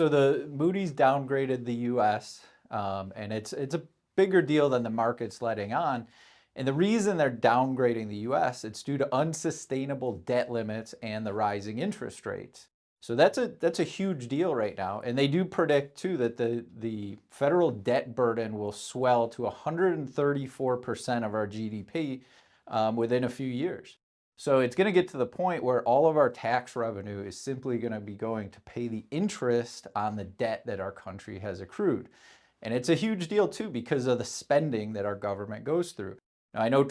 So the Moody's downgraded the U.S. And it's a bigger deal than the market's letting on. And the reason they're downgrading the U.S. it's due to unsustainable debt limits and the rising interest rates. So that's a huge deal right now. And they do predict too that the federal debt burden will swell to 134% of our GDP within a few years. So it's going to get to the point where all of our tax revenue is simply going to be going to pay the interest on the debt that our country has accrued. And it's a huge deal too because of the spending that our government goes through. Now, I know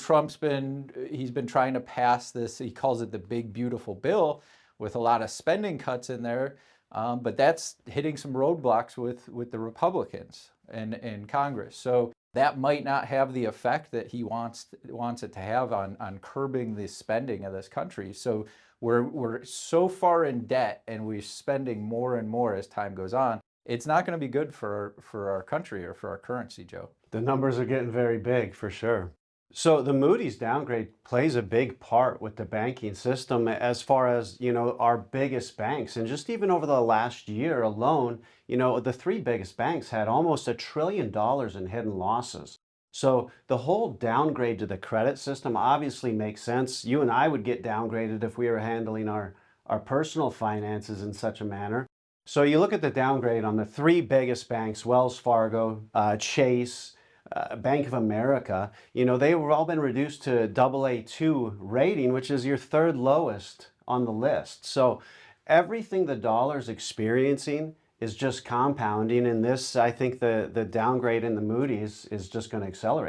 he's been trying to pass this, he calls it the big beautiful bill with a lot of spending cuts in there, but that's hitting some roadblocks with the Republicans in Congress. So that might not have the effect that he wants it to have on curbing the spending of this country. So we're so far in debt and we're spending more and more as time goes on. It's not going to be good for our country or for our currency, Joe. The numbers are getting very big for sure. So the Moody's downgrade plays a big part with the banking system as far as, our biggest banks. And just even over the last year alone, the three biggest banks had almost $1 trillion in hidden losses. So the whole downgrade to the credit system obviously makes sense. You and I would get downgraded if we were handling our personal finances in such a manner. So you look at the downgrade on the three biggest banks, Wells Fargo, Chase, Bank of America, they were all been reduced to AA2 rating, which is your third lowest on the list. So everything the dollar's experiencing is just compounding, and this, I think the downgrade in the Moody's is just going to accelerate.